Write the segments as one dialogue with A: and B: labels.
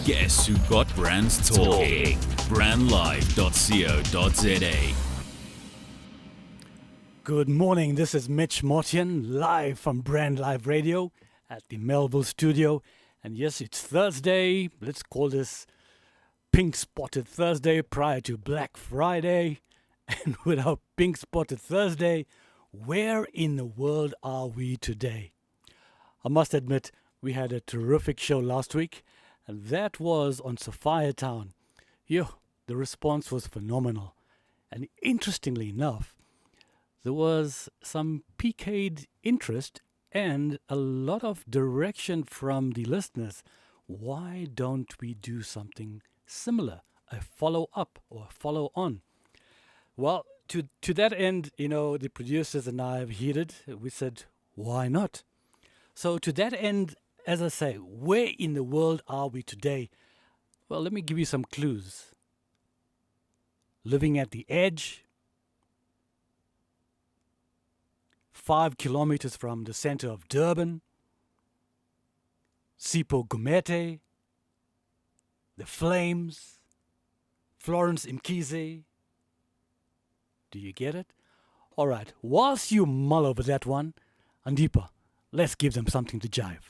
A: Guess who got brands talking? Brandlive.co.za.
B: Good morning, this is Mitch Mortian, live from Brand Live Radio at the Melville studio. And yes, it's Thursday. Let's call this Pink Spotted Thursday prior to Black Friday. And with our Pink Spotted Thursday, where in the world are we today? I must admit, we had a terrific show last week, and that was on Sophia Town. The response was phenomenal. And interestingly enough, there was some piqued interest and a lot of direction from the listeners. Why don't we do something similar, a follow-up or a follow-on? Well, to that end, the producers and I have heeded. We said, why not? So to that end, as I say, where in the world are we today? Well, let me give you some clues. Living at the edge, 5 kilometers from the center of Durban, Sipho Gumede, the Flames, Florence Sifiso. Do you get it? All right, whilst you mull over that one, Andipa, let's give them something to jive.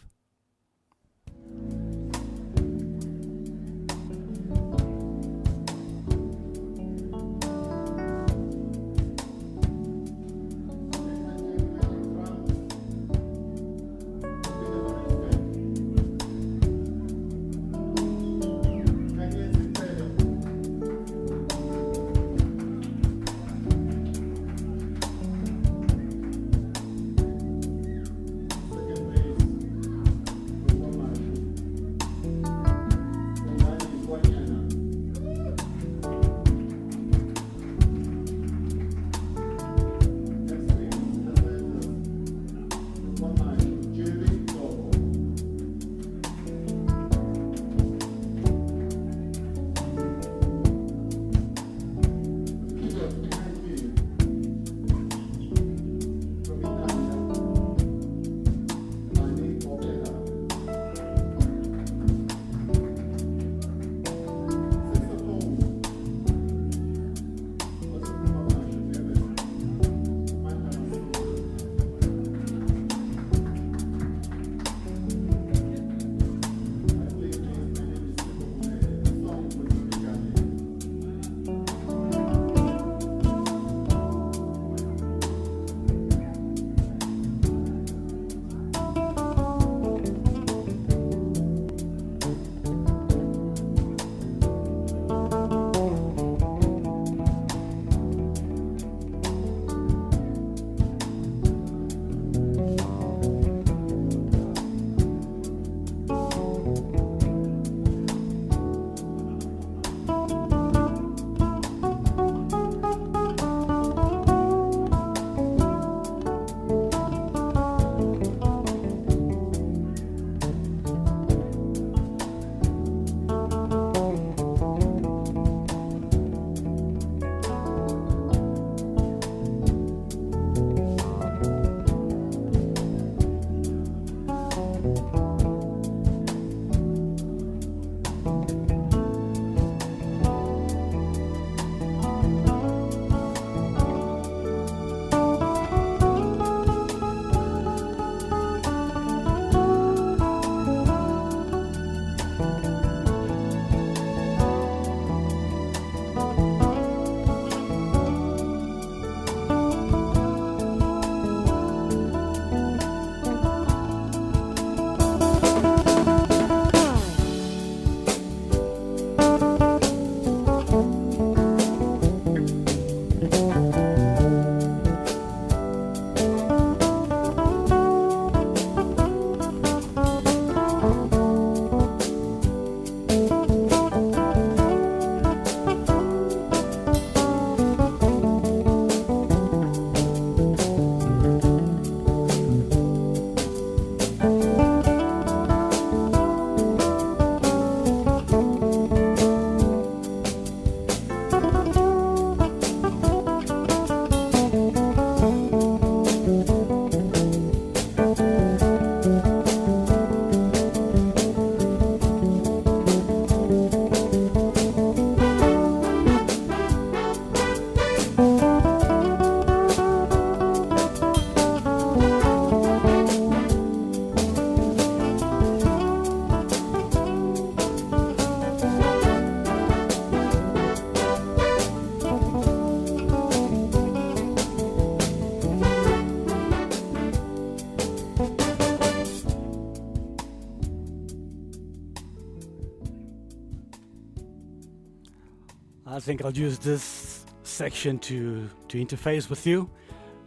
B: I think I'll use this section to interface with you.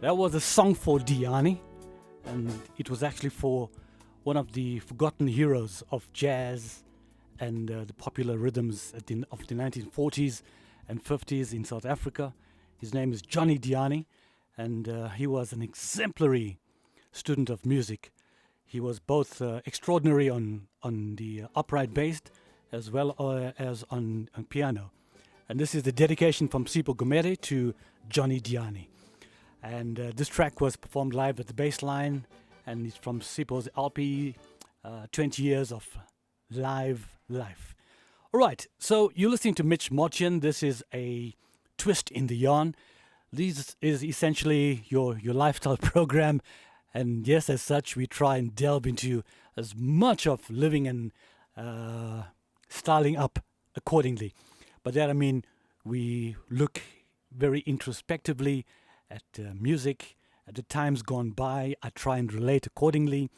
B: That was a song for Diani, and it was actually for one of the forgotten heroes of jazz and the popular rhythms of the 1940s and 50s in South Africa. His name is Johnny Diani, and he was an exemplary student of music. He was both extraordinary on the upright bass as well as on piano. And this is the dedication from Sipho Gumede to Johnny Diani. And this track was performed live at the Bassline, and it's from Sipho's LP, 20 Years of Live Life. All right, so you're listening to Mitch Mortian. This is a twist in the yarn. This is essentially your lifestyle program. And yes, as such, we try and delve into as much of living and styling up accordingly. By that I mean we look very introspectively at music, at the times gone by. I try and relate accordingly.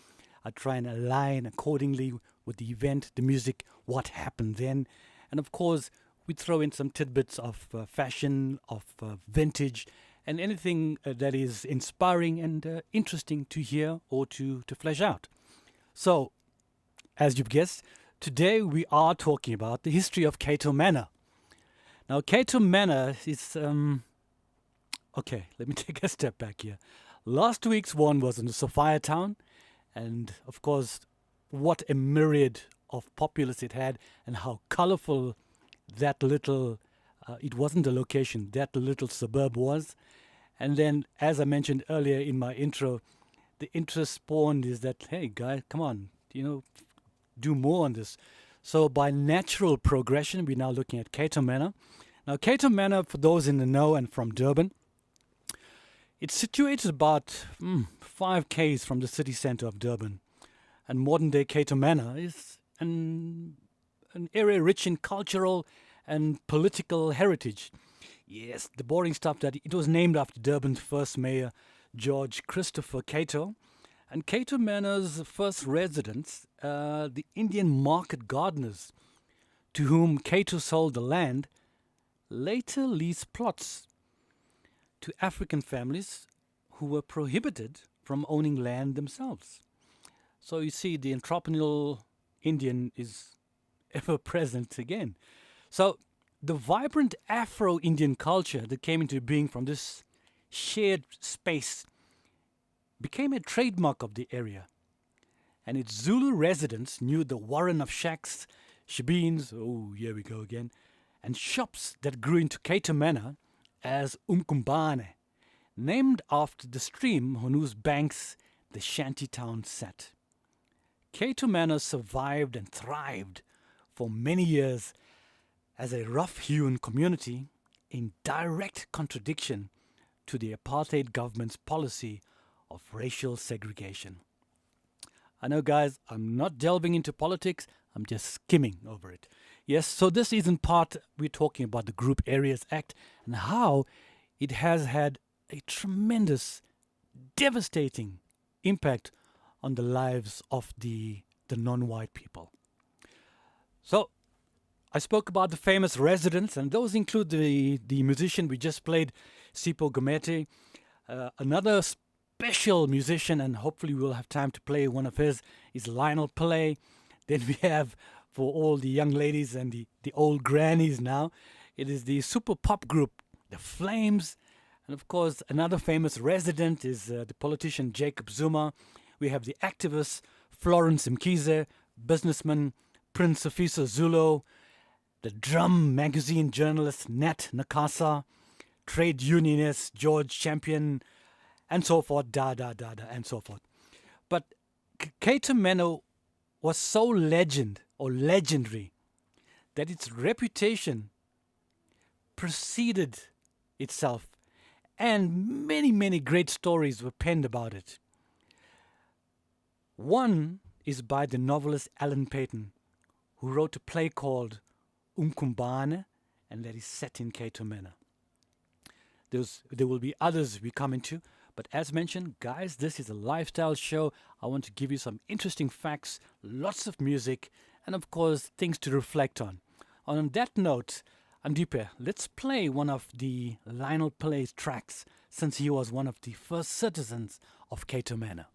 B: I try and align accordingly with the event, the music, what happened then. And of course, we throw in some tidbits of fashion, of vintage, and anything that is inspiring and interesting to hear or to flesh out. So, as you've guessed, today we are talking about the history of Cato Manor. Now, Cato Manor is... okay, let me take a step back here. Last week's one was in the Sophia town, and of course, what a myriad of populace it had, and how colorful that little... it wasn't a location, that little suburb was. And then, as I mentioned earlier in my intro, the interest spawned is that, hey, guys, come on, do more on this. So by natural progression, we're now looking at Cato Manor. Now, Cato Manor, for those in the know and from Durban, it's situated about 5 k's from the city centre of Durban. And modern-day Cato Manor is an area rich in cultural and political heritage. Yes, the boring stuff that it was named after Durban's first mayor, George Christopher Cato. And Cato Manor's first residents, the Indian market gardeners, to whom Cato sold the land, later leased plots to African families who were prohibited from owning land themselves. So you see, the entrepreneurial Indian is ever present again. So the vibrant Afro-Indian culture that came into being from this shared space became a trademark of the area. And its Zulu residents knew the warren of shacks, shebeens, oh, here we go again, and shops that grew into Cato Manor as Umkumbane, named after the stream on whose banks the shanty town sat. Cato Manor survived and thrived for many years as a rough-hewn community in direct contradiction to the apartheid government's policy of racial segregation. I know, guys, I'm not delving into politics, I'm just skimming over it. Yes, so this is in part, we're talking about the Group Areas Act and how it has had a tremendous, devastating impact on the lives of the non-white people. So, I spoke about the famous residents, and those include the musician we just played, Sipho Gumede, another special musician, and hopefully we'll have time to play one of his, is Lionel Pillay. Then we have, for all the young ladies and the old grannies now, it is the super pop group, The Flames. And of course, another famous resident is the politician Jacob Zuma. We have the activist Florence Sifiso, businessman Prince Sifiso Zulu, the drum magazine journalist Nat Nakasa, trade unionist George Champion, and so forth, and so forth. But Cato Manor was so legendary that its reputation preceded itself, and many great stories were penned about it. One is by the novelist Alan Paton, who wrote a play called Umkumbane, and that is set in Cato Manor. There will be others we come into, but as mentioned, guys, this is a lifestyle show. I want to give you some interesting facts, lots of music, and of course, things to reflect on. On that note, Andipe, let's play one of the Lionel Pillay's tracks since he was one of the first citizens of Cato Manor.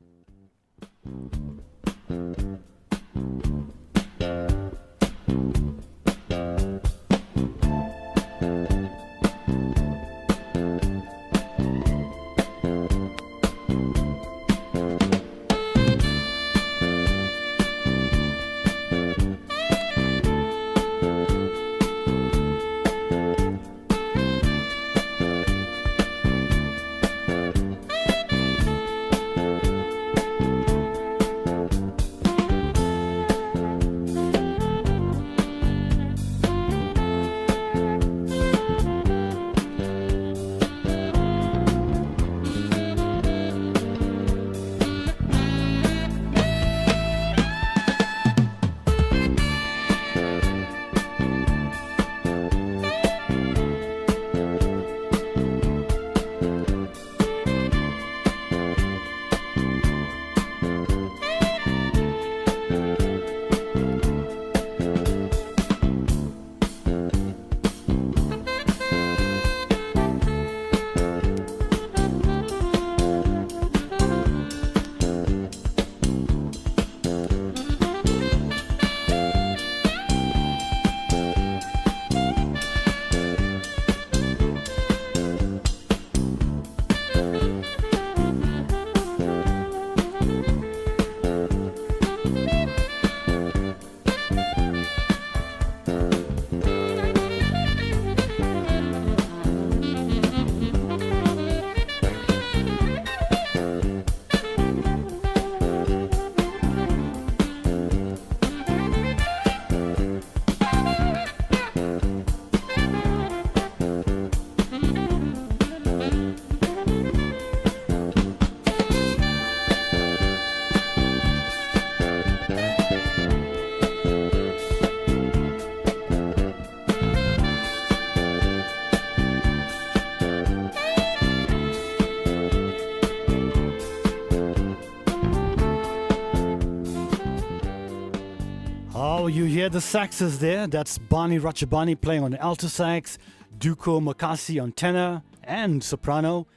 B: You hear the saxes there. That's Bani Ratchabani playing on alto sax, Duko Makasi on tenor and soprano,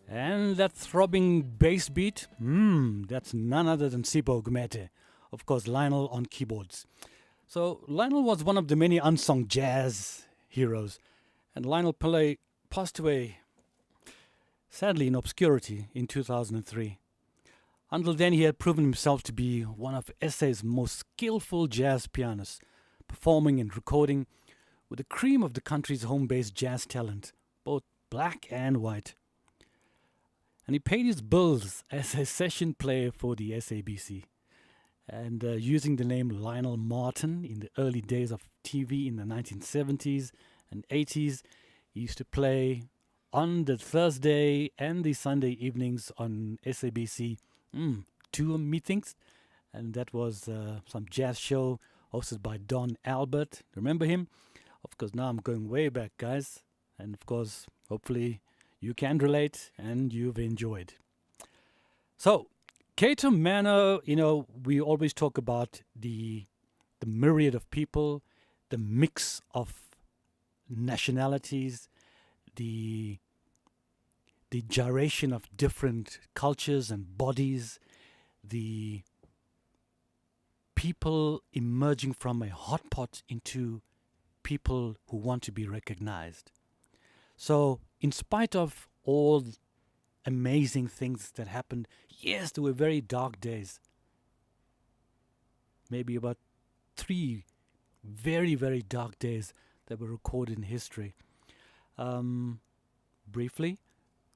B: and that throbbing bass beat, that's none other than Sipho Gumede. Of course, Lionel on keyboards. So Lionel was one of the many unsung jazz heroes, and Lionel Pillay passed away, sadly, in obscurity in 2003. Until then, he had proven himself to be one of SA's most skillful jazz pianists, performing and recording with the cream of the country's home-based jazz talent, both black and white. And he paid his bills as a session player for the SABC. And using the name Lionel Martin in the early days of TV in the 1970s and 80s, he used to play on the Thursday and the Sunday evenings on SABC. Two meetings, and that was some jazz show hosted by Don Albert. Remember him? Of course, now I'm going way back, guys. And of course, hopefully you can relate and you've enjoyed. So, Cato Manor, we always talk about the myriad of people, the mix of nationalities, the gyration of different cultures and bodies, the people emerging from a hot pot into people who want to be recognized. So, in spite of all amazing things that happened, yes, there were very dark days. Maybe about 3 very, very dark days that were recorded in history. Briefly,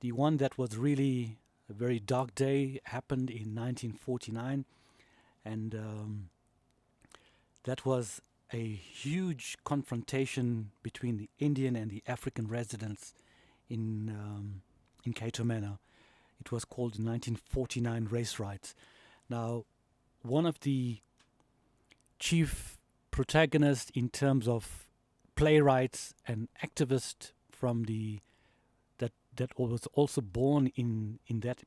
B: the one that was really a very dark day happened in 1949, and that was a huge confrontation between the Indian and the African residents in Cato Manor. It was called the 1949 race riots. Now, one of the chief protagonists in terms of playwrights and activists from that was also born in that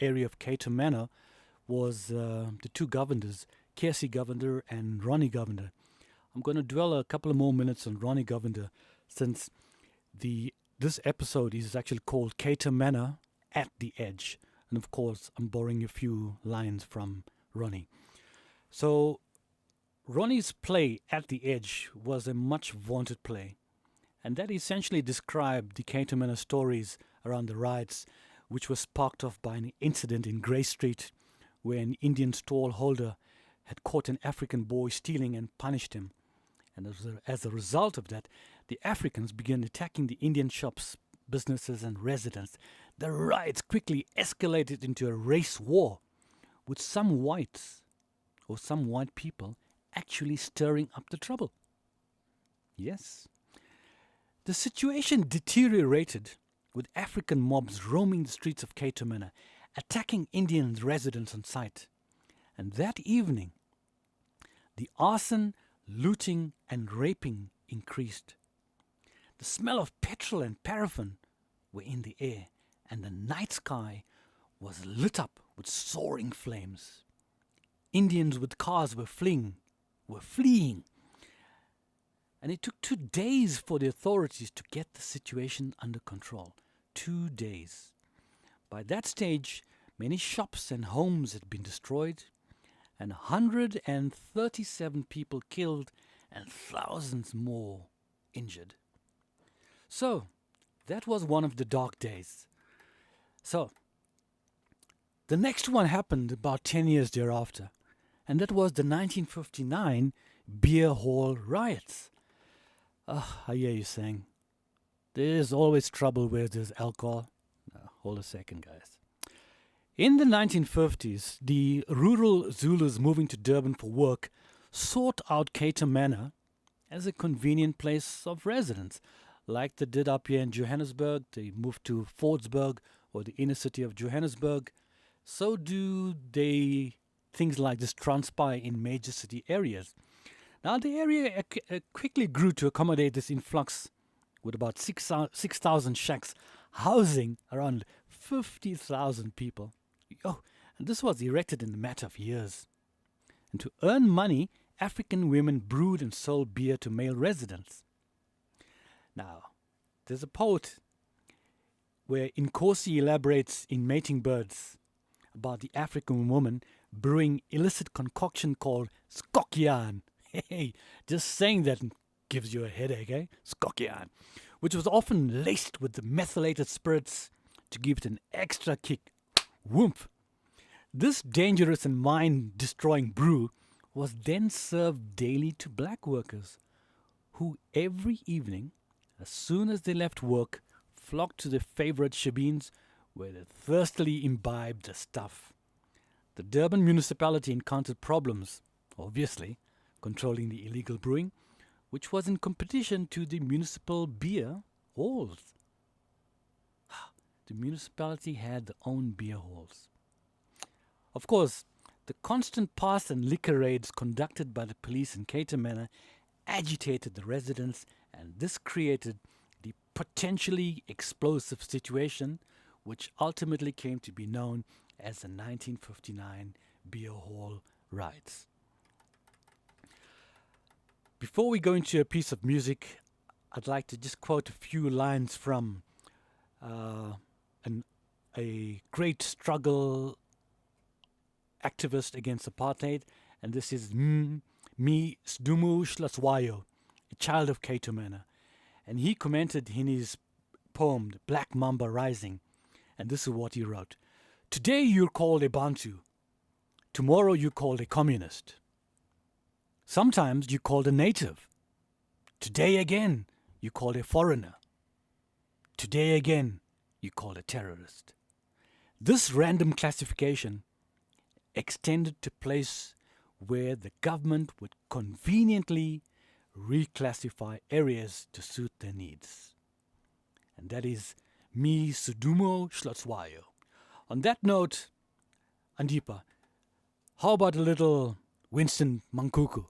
B: area of Cato Manor was the 2 governors, Casey Governor and Ronnie Governor. I'm going to dwell a couple of more minutes on Ronnie Governor since this episode is actually called Cato Manor at the Edge. And of course, I'm borrowing a few lines from Ronnie. So, Ronnie's play At the Edge was a much vaunted play, and that essentially described the Cato Manor stories around the riots, which was sparked off by an incident in Grey Street where an Indian stallholder had caught an African boy stealing and punished him. And as a result of that, the Africans began attacking the Indian shops, businesses and residents. The riots quickly escalated into a race war, with some white people actually stirring up the trouble. Yes. The situation deteriorated, with African mobs roaming the streets of Cato Manor, attacking Indian residents on sight. And that evening, the arson, looting and raping increased. The smell of petrol and paraffin were in the air, and the night sky was lit up with soaring flames. Indians with cars were fleeing. And it took 2 days for the authorities to get the situation under control. 2 days. By that stage, many shops and homes had been destroyed, and 137 people killed and thousands more injured. So, that was one of the dark days. So, the next one happened about 10 years thereafter, and that was the 1959 beer hall riots. I hear you saying, there's always trouble where there's alcohol. No, hold a second, guys. In the 1950s, the rural Zulus moving to Durban for work sought out Cato Manor as a convenient place of residence. Like they did up here in Johannesburg, they moved to Fordsburg or the inner city of Johannesburg. So do things like this transpire in major city areas. Now the area quickly grew to accommodate this influx, with about 6,000 shacks housing around 50,000 people. And this was erected in a matter of years. And to earn money, African women brewed and sold beer to male residents. Now, there's a poet where Nkosi elaborates in Mating Birds about the African woman brewing illicit concoction called skokkiaan. Hey, just saying that gives you a headache, eh? Skokkiaan, which was often laced with the methylated spirits to give it an extra kick. Woomph! This dangerous and mind-destroying brew was then served daily to black workers, who every evening, as soon as they left work, flocked to their favorite shebeens, where they thirstily imbibed the stuff. The Durban municipality encountered problems, obviously, controlling the illegal brewing, which was in competition to the municipal beer halls. The municipality had their own beer halls. Of course, the constant pass and liquor raids conducted by the police in Cato Manor agitated the residents, and this created the potentially explosive situation which ultimately came to be known as the 1959 beer hall riots. Before we go into a piece of music, I'd like to just quote a few lines from a great struggle activist against apartheid, and this is Mi Sdumu Shlaswayo, a child of Cato Manor. And he commented in his poem, The Black Mamba Rising, and this is what he wrote. Today you're called a Bantu. Tomorrow you're called a communist. Sometimes you're called a native. Today again you're called a foreigner. Today again you're called a terrorist. This random classification extended to place where the government would conveniently reclassify areas to suit their needs. And that is Mi Sudumo Shlotswayo. On that note, Andipa, how about a little Winston Mankuku?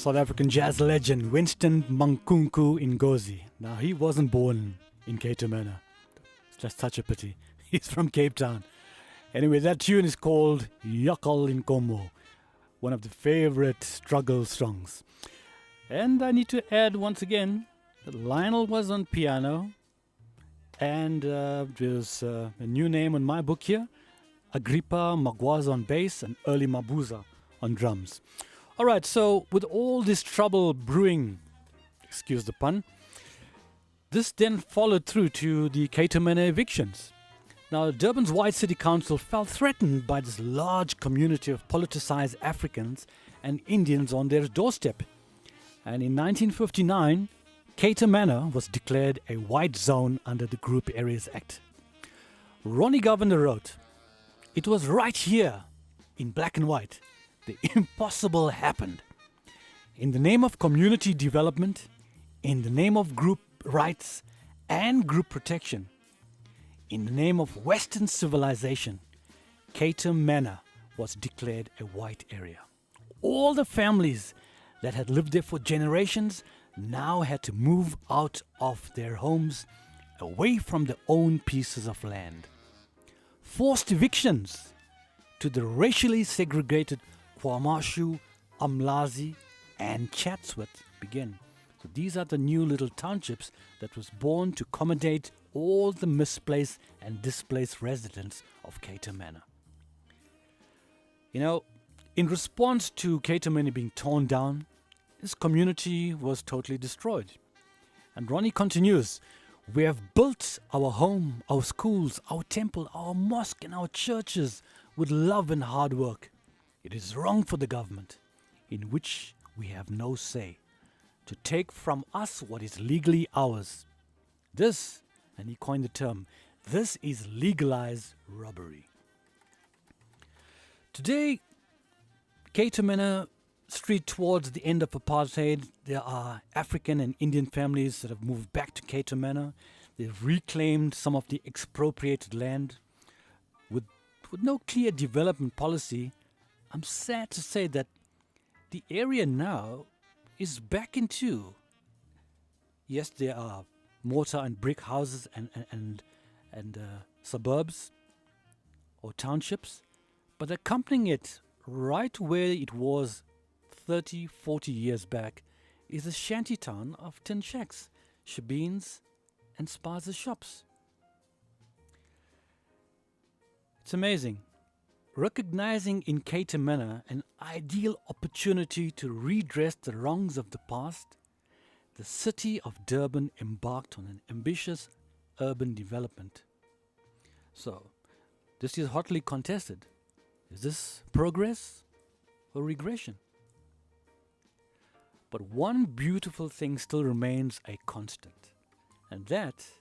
B: South African jazz legend Winston Mankunku Ngozi. Now, he wasn't born in Cato Manor. It's just such a pity. He's from Cape Town. Anyway, that tune is called Yakal Inkomo, one of the favorite struggle songs. And I need to add once again that Lionel was on piano, and there's a new name on my book here, Agrippa Magwaza on bass and Early Mabuza on drums. All right, so with all this trouble brewing, excuse the pun, this then followed through to the Cato Manor evictions. Now, Durban's White City Council felt threatened by this large community of politicized Africans and Indians on their doorstep. And in 1959, Cato Manor was declared a white zone under the Group Areas Act. Ronnie Governor wrote, "It was right here, in black and white, the impossible happened. In the name of community development, in the name of group rights and group protection, in the name of Western civilization, Cato Manor was declared a white area. All the families that had lived there for generations now had to move out of their homes, away from their own pieces of land. Forced evictions to the racially segregated Kwa Mashu, Umlazi, and Chatsworth began. So these are the new little townships that was born to accommodate all the misplaced and displaced residents of Cato Manor. You know, in response to Cato Manor being torn down, this community was totally destroyed. And Ronnie continues, "We have built our home, our schools, our temple, our mosque, and our churches with love and hard work. It is wrong for the government, in which we have no say, to take from us what is legally ours. This," and he coined the term, "this is legalized robbery." Today, Cato Manor Street, towards the end of apartheid, there are African and Indian families that have moved back to Cato Manor. They've reclaimed some of the expropriated land. With no clear development policy, I'm sad to say that the area now is back into, yes, there are mortar and brick houses and suburbs or townships, but accompanying it right where it was 30, 40 years back is a shanty town of tin shacks, shebeens, and spaza shops. It's amazing. Recognizing in Cato Manor an ideal opportunity to redress the wrongs of the past, the city of Durban embarked on an ambitious urban development. So, this is hotly contested. Is this progress or regression? But one beautiful thing still remains a constant, and that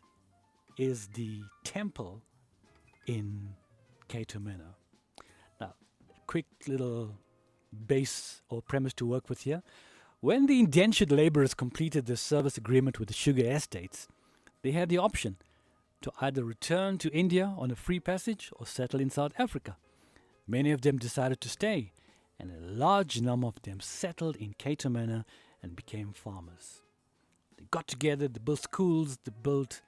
B: is the temple in Cato Manor. Now, quick little base or premise to work with here. When the indentured laborers completed their service agreement with the sugar estates, they had the option to either return to India on a free passage or settle in South Africa. Many of them decided to stay, and a large number of them settled in Cato Manor and became farmers. They got together, they built schools, they built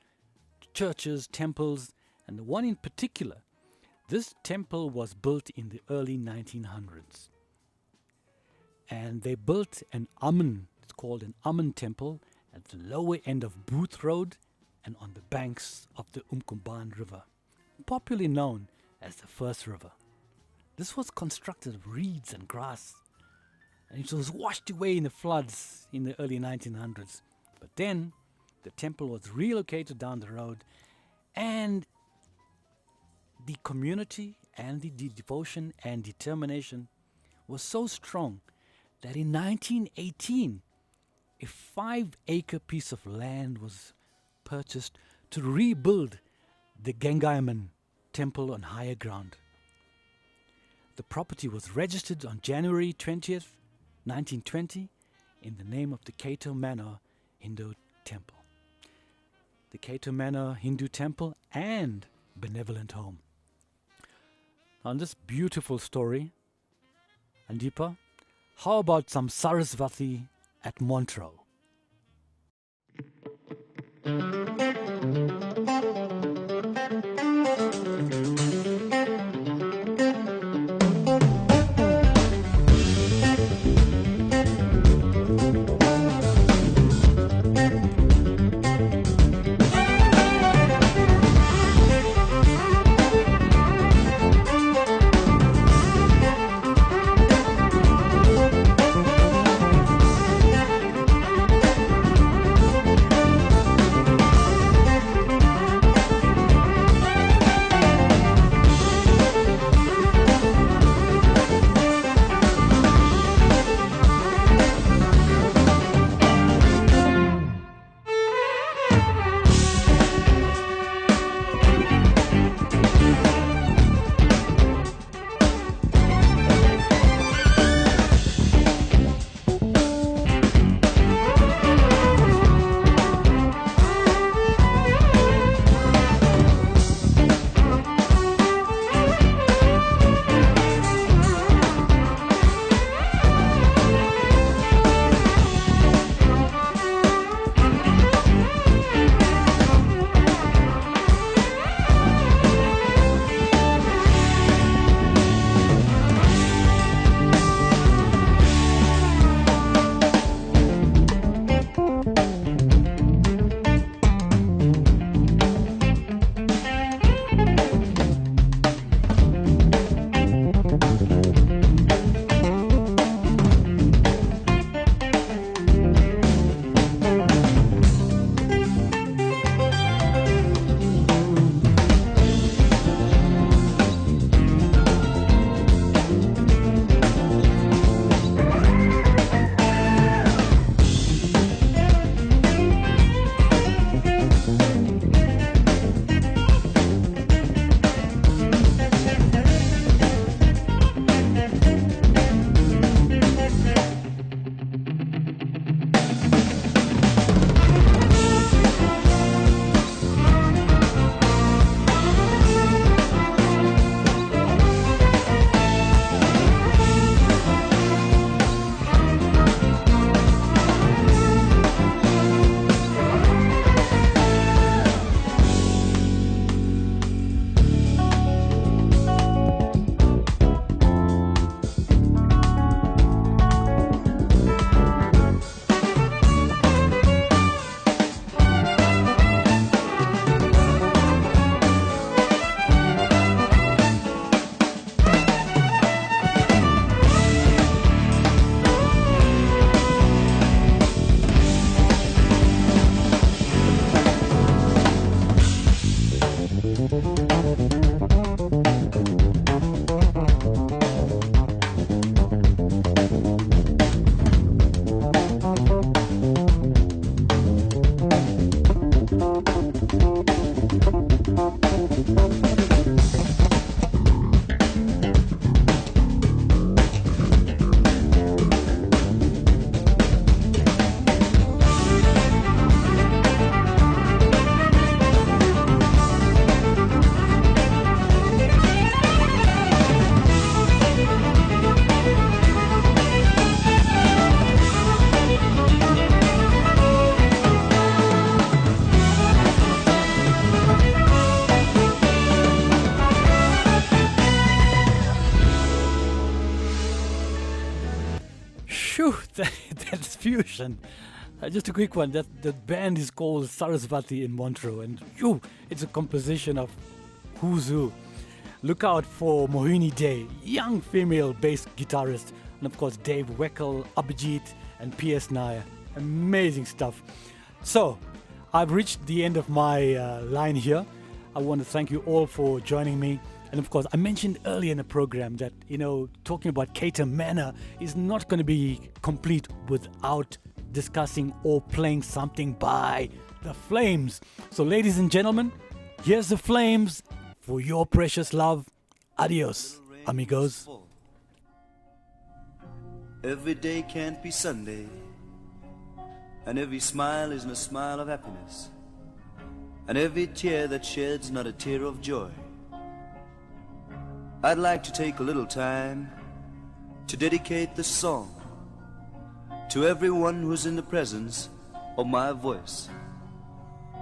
B: churches, temples, and the one in particular, this temple was built in the early 1900s. And they built an Amun, it's called an Amun temple, at the lower end of Booth Road and on the banks of the Umkumban River, popularly known as the First River. This was constructed of reeds and grass, and it was washed away in the floods in the early 1900s. But then, the temple was relocated down the road, and the community and the devotion and determination was so strong that in 1918, a 5-acre piece of land was purchased to rebuild the Gengaiman temple on higher ground. The property was registered on January 20th, 1920, in the name of the Cato Manor Hindu Temple. The Cato Manor Hindu Temple and Benevolent Home. On this beautiful story, Andipa, How about some Sarasvati at Montreux? That's fusion. Just a quick one. The band is called Sarasvati in Montreux, and it's a composition of who's who. Look out for Mohini Day, young female bass guitarist, and of course Dave Weckel, Abhijit, and P.S. Nair. Amazing stuff. So, I've reached the end of my line here. I want to thank you all for joining me. And of course, I mentioned earlier in the program that, talking about Cato Manor is not going to be complete without discussing or playing something by the Flames. So, ladies and gentlemen, here's the Flames for your precious love. Adios, amigos.
C: Every day can't be Sunday, and every smile isn't a smile of happiness, and every tear that sheds not a tear of joy. I'd like to take a little time to dedicate this song to everyone who's in the presence of my voice,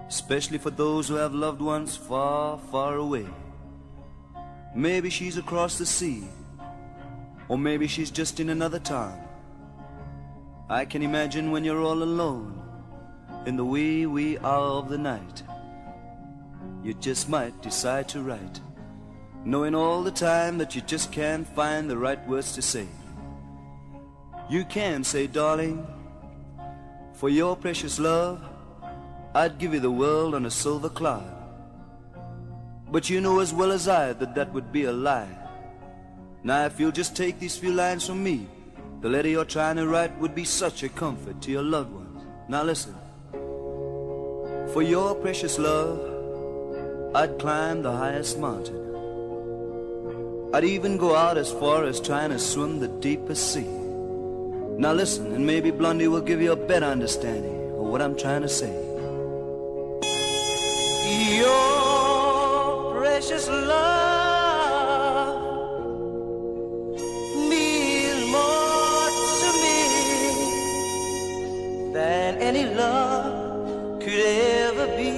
C: especially for those who have loved ones far, far away. Maybe she's across the sea, or maybe she's just in another town. I can imagine when you're all alone in the wee, wee hour of the night, you just might decide to write, knowing all the time that you just can't find the right words to say. You can say, darling, for your precious love, I'd give you the world on a silver cloud. But you know as well as I that that would be a lie. Now if you'll just take these few lines from me, the letter you're trying to write would be such a comfort to your loved ones. Now listen. For your precious love, I'd climb the highest mountain. I'd even go out as far as trying to swim the deepest sea. Now listen, and maybe Blondie will give you a better understanding of what I'm trying to say. Your precious love means more to me than any love could ever be.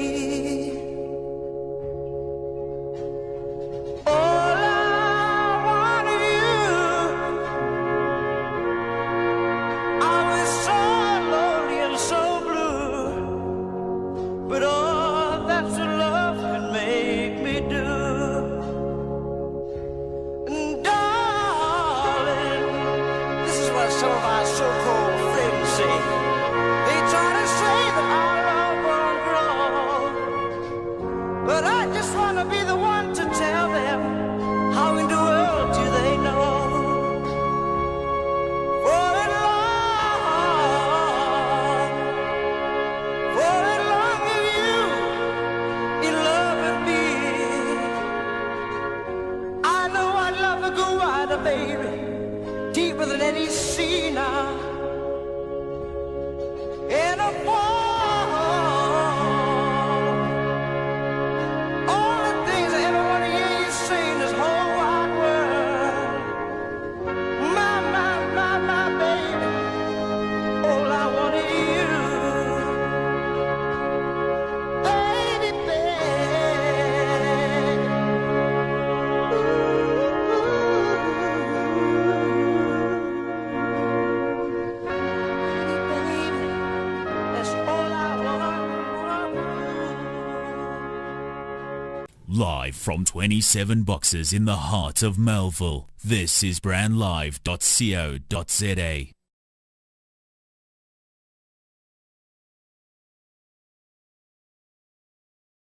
A: Live from 27 boxes in the heart of Melville, this is brandlive.co.za.